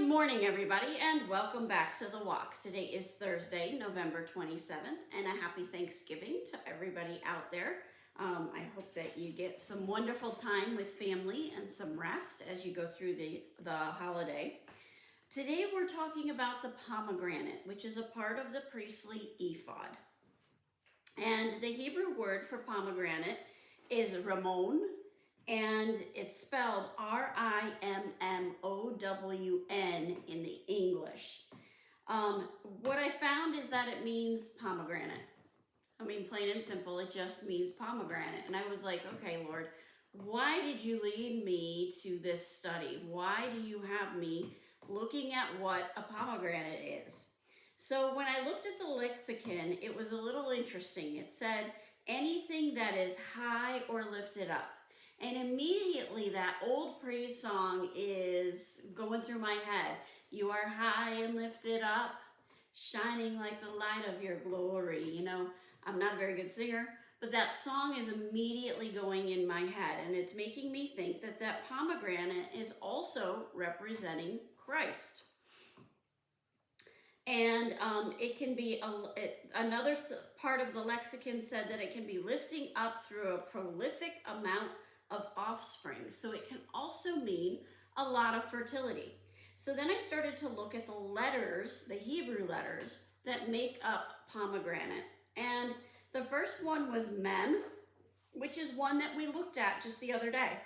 morning, everybody, and welcome back to The Walk. Today is Thursday, November 27th, and a happy Thanksgiving to everybody out there. I hope that you get some wonderful time with family and some rest as you go through the holiday. Today we're talking about the pomegranate, which is a part of the priestly ephod. And the Hebrew word for pomegranate is ramon, and it's spelled R-I-M-M-O-W-N in the English. What I found is that it means pomegranate. I mean, plain and simple, it just means pomegranate. And I was like, okay, Lord, why did you lead me to this study? Why do you have me looking at what a pomegranate is? So when I looked at the lexicon, it was a little interesting. It said anything that is high or lifted up. And immediately that old praise song is going through my head. You are high and lifted up, shining like the light of your glory. You know, I'm not a very good singer, but that song is immediately going in my head. And it's making me think that that pomegranate is also representing Christ. And it can be, another part of the lexicon said that it can be lifting up through a prolific amount of offspring. So it can also mean a lot of fertility. So then I started to look at the letters, the Hebrew letters that make up pomegranate. And the first one was mem, which is one that we looked at just the other day.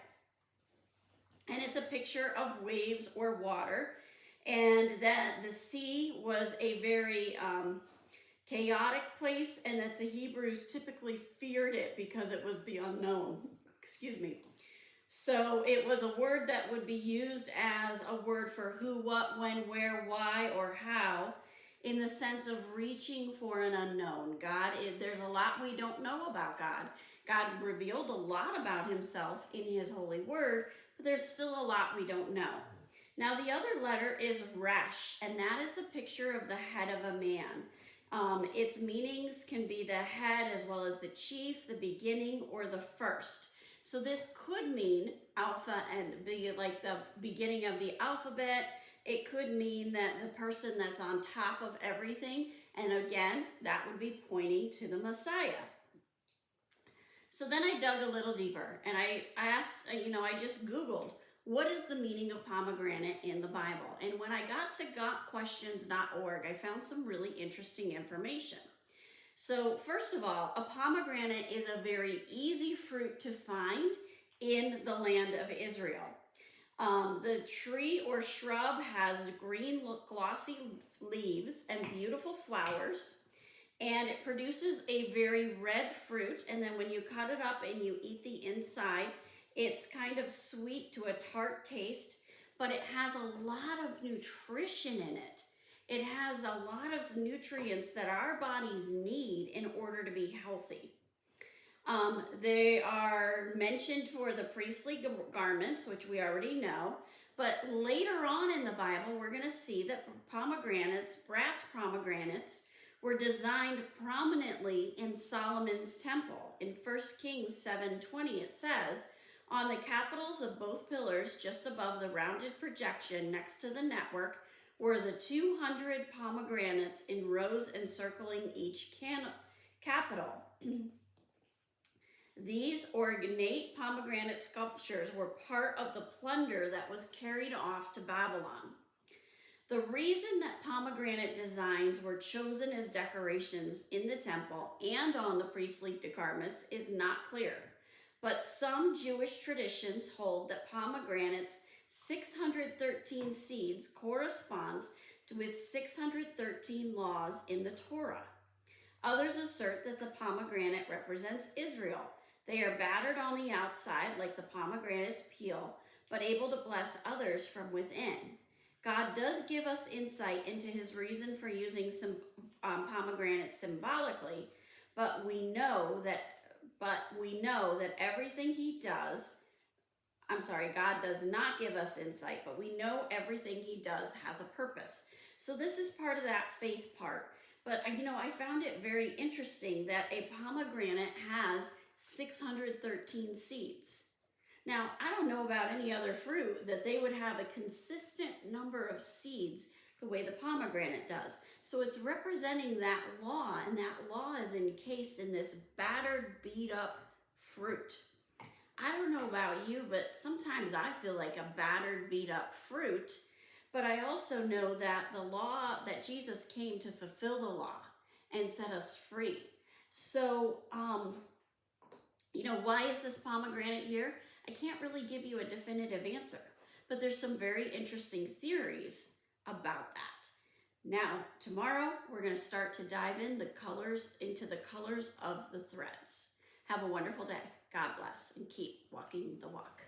And it's a picture of waves or water. And that the sea was a very chaotic place, and that the Hebrews typically feared it because it was the unknown. Excuse me. So it was a word that would be used as a word for who, what, when, where, why, or how, in the sense of reaching for an unknown. There's a lot we don't know about God. God revealed a lot about himself in his holy word, but there's still a lot we don't know. Now the other letter is resh, and that is the picture of the head of a man. Its meanings can be the head as well as the chief, the beginning, or the first. So this could mean alpha and be like the beginning of the alphabet. It could mean that the person that's on top of everything. And again, that would be pointing to the Messiah. So then I dug a little deeper and I asked, I just Googled, what is the meaning of pomegranate in the Bible? And when I got to gotquestions.org, I found some really interesting information. So first of all, a pomegranate is a very easy fruit to find in the land of Israel. The tree or shrub has green, glossy leaves and beautiful flowers, and it produces a very red fruit. And then when you cut it up and you eat the inside, it's kind of sweet to a tart taste, but it has a lot of nutrition in it. It has a lot of nutrients that our bodies need in order to be healthy. They are mentioned for the priestly garments, which we already know, but later on in the Bible, we're going to see that brass pomegranates, were designed prominently in Solomon's temple. In 1 Kings 7:20, it says, on the capitals of both pillars, just above the rounded projection next to the network, were the 200 pomegranates in rows encircling each capital. These ornate pomegranate sculptures were part of the plunder that was carried off to Babylon. The reason that pomegranate designs were chosen as decorations in the temple and on the priestly garments is not clear, but some Jewish traditions hold that pomegranates' 613 seeds corresponds with 613 laws in the Torah. Others assert that the pomegranate represents Israel. They are battered on the outside like the pomegranate's peel, but able to bless others from within. God does give us insight into his reason for using some pomegranates symbolically, but we know that everything he does, God does not give us insight, but we know everything he does has a purpose. So this is part of that faith part. But I found it very interesting that a pomegranate has 613 seeds. Now, I don't know about any other fruit that they would have a consistent number of seeds the way the pomegranate does. So it's representing that law, and that law is encased in this battered, beat up fruit. I don't know about you, but sometimes I feel like a battered, beat up fruit. But I also know that the law, that Jesus came to fulfill the law and set us free. So, why is this pomegranate here? I can't really give you a definitive answer, but there's some very interesting theories about that. Now, tomorrow, we're going to start to dive into the colors of the threads. Have a wonderful day. God bless, and keep walking the walk.